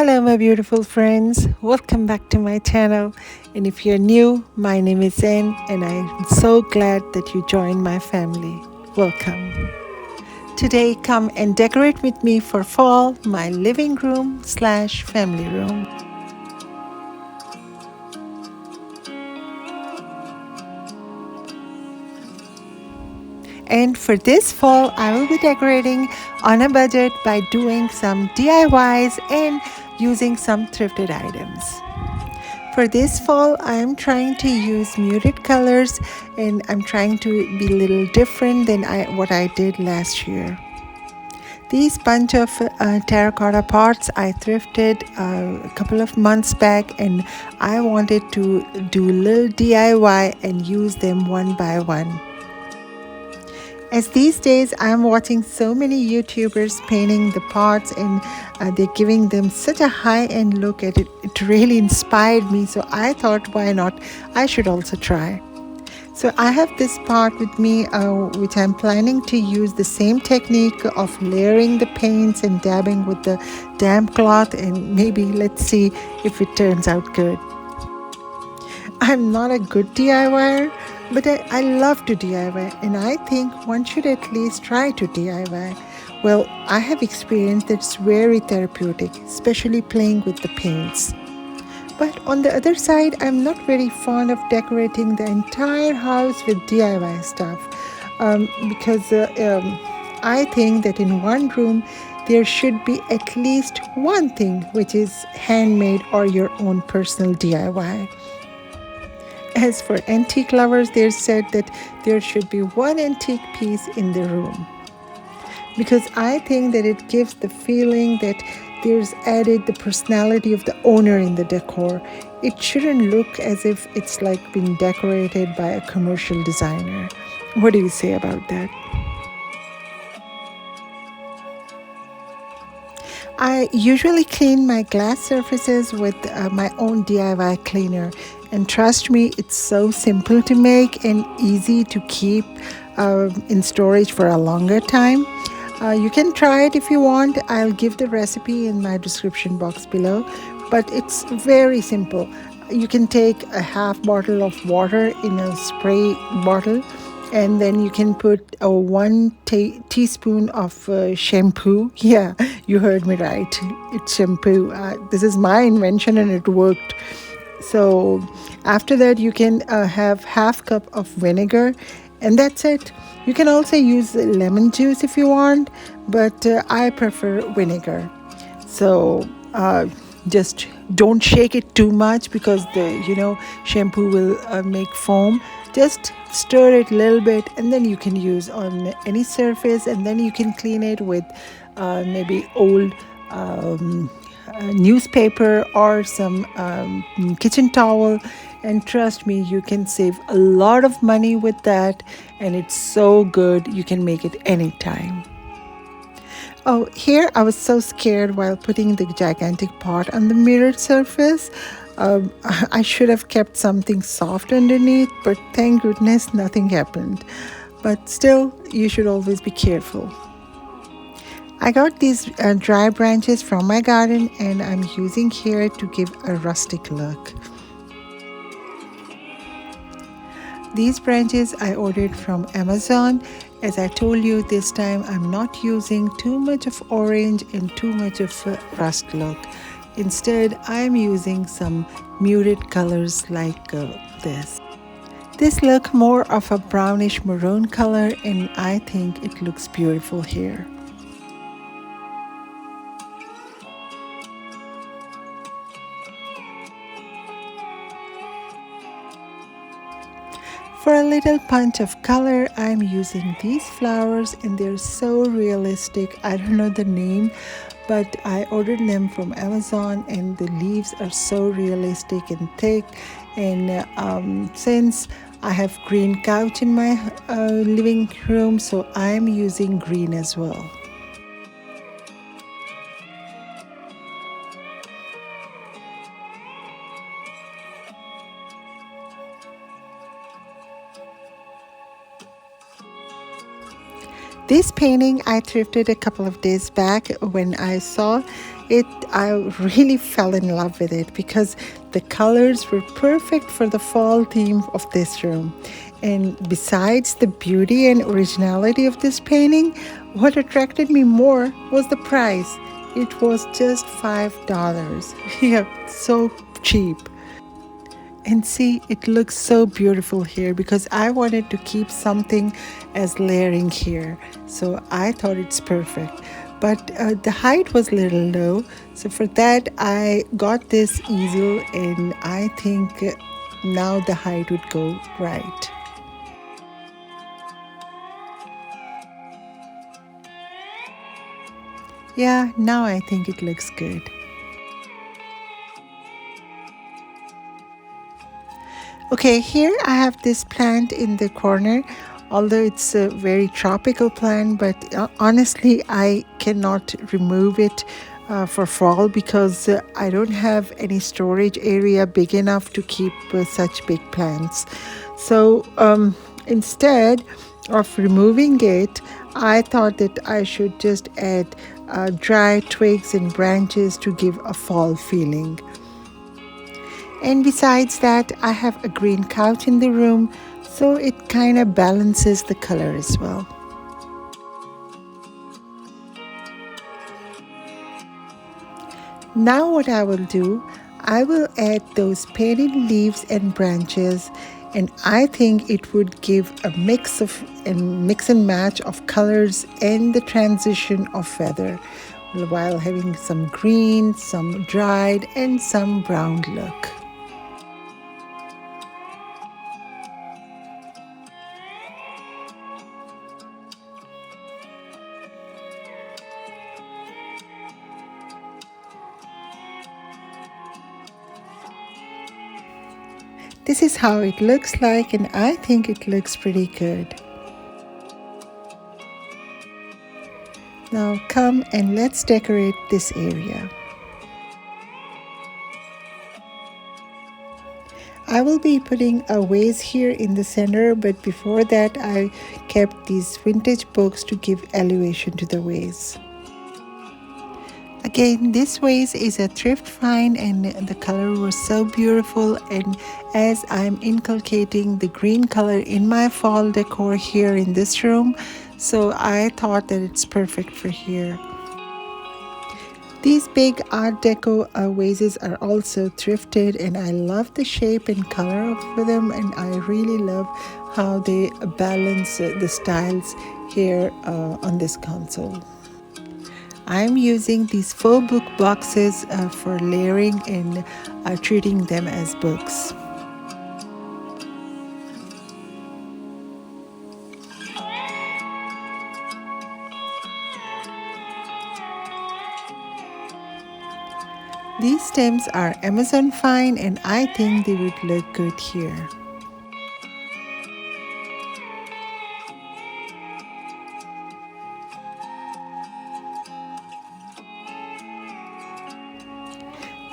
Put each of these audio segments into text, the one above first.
Hello, my beautiful friends. Welcome back to my channel. And if you're new, my name is Zen, and I'm so glad that you joined my family. Welcome. Today, come and decorate with me for fall, my living room slash family room. And for this fall, I will be decorating on a budget by doing some DIYs and using some thrifted items. For this fall, I am trying to use muted colors and I'm trying to be a little different than what I did last year. These bunch of terracotta pots I thrifted a couple of months back, and I wanted to do a little DIY and use them one by one. As these days I'm watching so many YouTubers painting the pots, and they're giving them such a high-end look at it. It really inspired me, so I thought, why not? I should also try. So I have this pot with me, which I'm planning to use the same technique of layering the paints and dabbing with the damp cloth, and maybe let's see if it turns out good. I'm not a good DIYer, but I love to DIY, and I think one should at least try to DIY. Well, I have experienced that it's very therapeutic, especially playing with the paints. But on the other side, I'm not very fond of decorating the entire house with DIY stuff, because I think that in one room there should be at least one thing which is handmade or your own personal DIY. As for antique lovers, they said that there should be one antique piece in the room, because I think that it gives the feeling that there's added the personality of the owner in the decor. It shouldn't look as if it's like been decorated by a commercial designer. What do you say about that? I usually clean my glass surfaces with my own DIY cleaner, and trust me, it's so simple to make and easy to keep in storage for a longer time. You can try it if you want. I'll give the recipe in my description box below, but it's very simple. You can take a half bottle of water in a spray bottle, and then you can put a teaspoon of shampoo. Yeah, you heard me right. It's shampoo. This is my invention and it worked. So after that, you can have half cup of vinegar, and that's it. You can also use lemon juice if you want, but I prefer vinegar. So just don't shake it too much, because the shampoo will make foam. Just stir it a little bit, and then you can use on any surface, and then you can clean it with maybe old newspaper or some kitchen towel, and trust me, you can save a lot of money with that, and it's so good. You can make it anytime. Oh, here I was so scared while putting the gigantic pot on the mirrored surface. I should have kept something soft underneath, but thank goodness nothing happened. But still, you should always be careful. I got these dry branches from my garden, and I'm using here to give a rustic look. These branches I ordered from Amazon. As I told you, this time I'm not using too much of orange and too much of a rust look. Instead, I'm using some muted colors like this. This look more of a brownish maroon color, and I think it looks beautiful here. For a little punch of color, I'm using these flowers, and they're so realistic. I don't know the name, but I ordered them from Amazon, and the leaves are so realistic and thick. And since I have green couch in my living room, so I'm using green as well. This painting I thrifted a couple of days back. When I saw it, I really fell in love with it because the colors were perfect for the fall theme of this room. And besides the beauty and originality of this painting, what attracted me more was the price. It was just $5. Yeah, so cheap. And see, it looks so beautiful here because I wanted to keep something as layering here. So I thought it's perfect. But the height was a little low. So for that, I got this easel, and I think now the height would go right. Yeah, now I think it looks good. Okay, here I have this plant in the corner. Although it's a very tropical plant, but honestly, I cannot remove it for fall because I don't have any storage area big enough to keep such big plants. So instead of removing it, I thought that I should just add dry twigs and branches to give a fall feeling. And besides that, I have a green couch in the room, so it kind of balances the color as well. Now what I will do, I will add those painted leaves and branches, and I think it would give a mix and match of colors and the transition of feather, while having some green, some dried, and some brown look. This is how it looks like, and I think it looks pretty good. Now come and let's decorate this area. I will be putting a vase here in the center, but before that I kept these vintage books to give elevation to the vase. Again, this vase is a thrift find, and the color was so beautiful, and as I'm inculcating the green color in my fall decor here in this room, so I thought that it's perfect for here. These big Art Deco vases are also thrifted, and I love the shape and color of them, and I really love how they balance the styles here on this console. I'm using these faux book boxes for layering and treating them as books. These stems are Amazon fine, and I think they would look good here.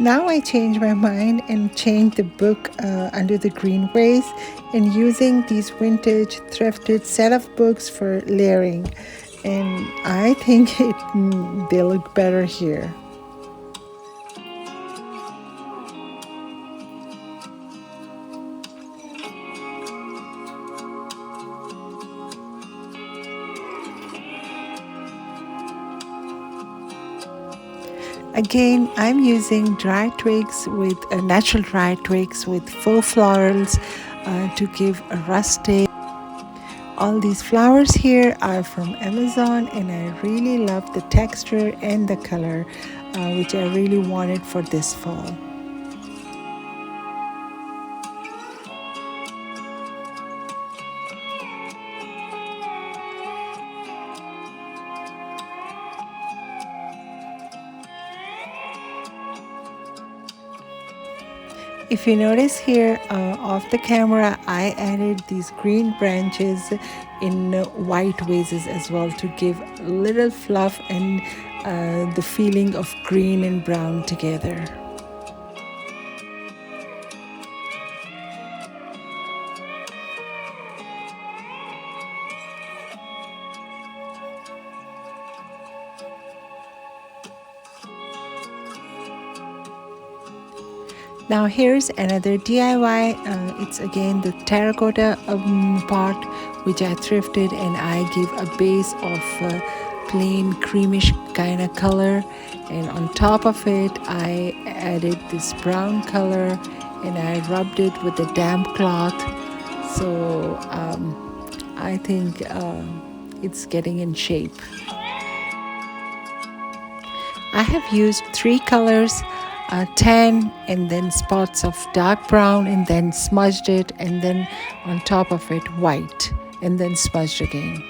Now I change my mind and change the book under the green vase, and using these vintage thrifted set of books for layering, and I think they look better here. Again, I'm using dry twigs with natural dry twigs with faux florals to give a rustic. All these flowers here are from Amazon, and I really love the texture and the color, which I really wanted for this fall. If you notice here off the camera, I added these green branches in white vases as well to give a little fluff and the feeling of green and brown together. Now here's another DIY. It's again the terracotta pot which I thrifted, and I give a base of plain creamish kind of color, and on top of it I added this brown color and I rubbed it with a damp cloth. So I think it's getting in shape. I have used three colors, tan, and then spots of dark brown, and then smudged it, and then on top of it white, and then smudged again.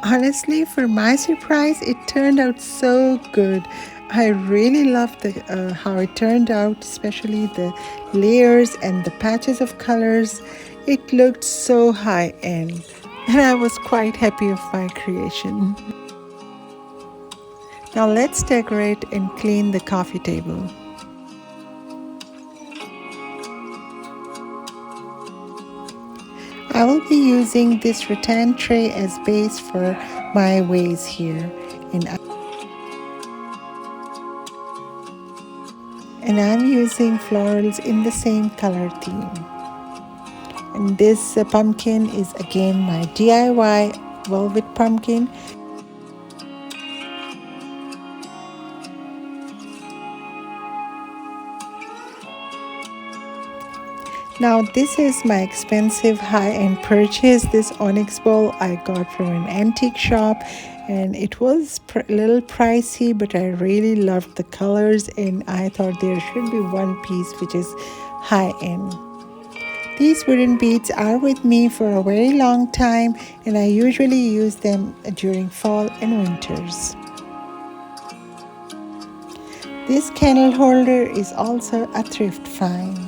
Honestly, for my surprise, it turned out so good. I really loved how it turned out, especially the layers and the patches of colors. It looked so high end, and I was quite happy with my creation. Now let's decorate and clean the coffee table. I will be using this rattan tray as base for my vase here, and I'm using florals in the same color theme. And this pumpkin is again my DIY velvet pumpkin. Now this is my expensive high-end purchase. This onyx bowl I got from an antique shop, and it was a little pricey, but I really loved the colors and I thought there should be one piece which is high-end. These wooden beads are with me for a very long time, and I usually use them during fall and winters. This candle holder is also a thrift find.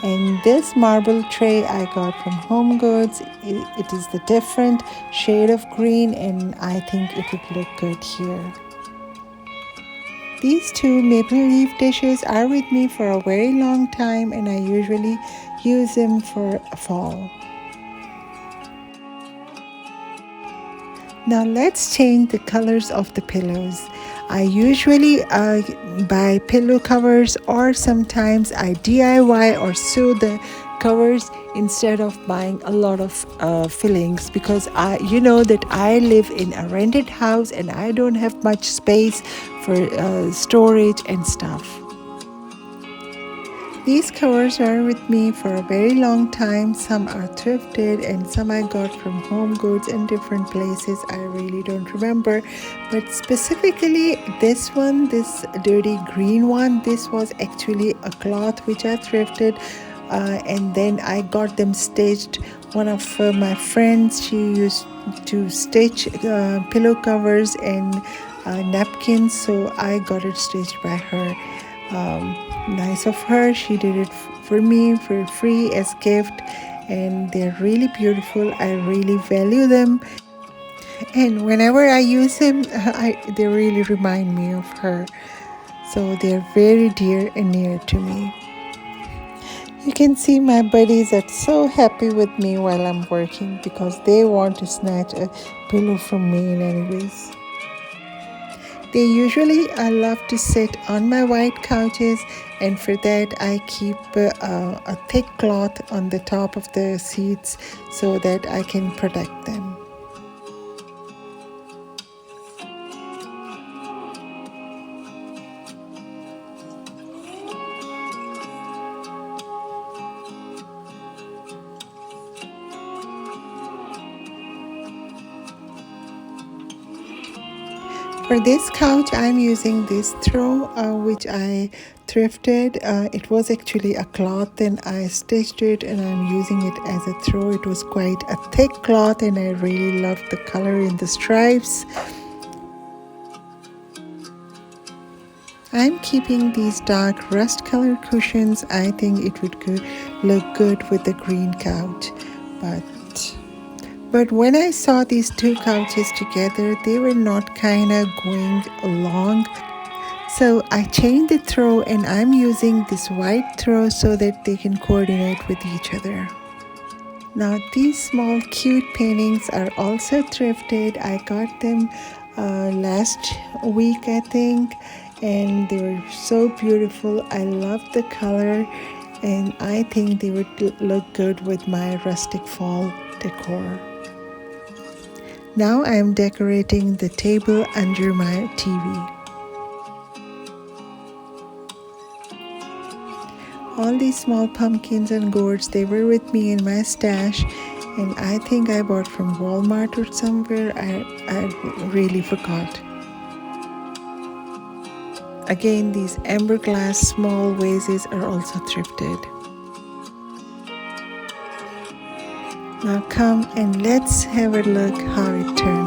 And this marble tray I got from Home Goods. It is the different shade of green, and I think it would look good here. These two maple leaf dishes are with me for a very long time, and I usually use them for fall. Now let's change the colors of the pillows. I usually buy pillow covers, or sometimes I DIY or sew the covers instead of buying a lot of fillings, because you know that I live in a rented house and I don't have much space for storage and stuff. These covers are with me for a very long time. Some are thrifted and some I got from Home Goods in different places. I really don't remember. But specifically this one, this dirty green one, this was actually a cloth which I thrifted. And then I got them stitched. One of my friends, she used to stitch pillow covers and napkins, so I got it stitched by her. Nice of her. She did it for me for free as gift, and they're really beautiful. I really value them, and whenever I use them, they really remind me of her. So they're very dear and near to me. You can see my buddies are so happy with me while I'm working because they want to snatch a pillow from me in any ways. They usually love to sit on my white couches, and for that I keep a thick cloth on the top of the seats so that I can protect them. For this couch, I'm using this throw which I thrifted. It was actually a cloth and I stitched it, and I'm using it as a throw. It was quite a thick cloth and I really loved the color in the stripes. I'm keeping these dark rust color cushions. I think it would look good with the green couch. But when I saw these two couches together, they were not kind of going along. So I changed the throw, and I'm using this white throw so that they can coordinate with each other. Now these small cute paintings are also thrifted. I got them last week, I think, and they were so beautiful. I love the color, and I think they would look good with my rustic fall decor. Now I am decorating the table under my TV. All these small pumpkins and gourds, they were with me in my stash, and I think I bought from Walmart or somewhere. I really forgot. Again, these amber glass small vases are also thrifted. Now come and let's have a look how it turned.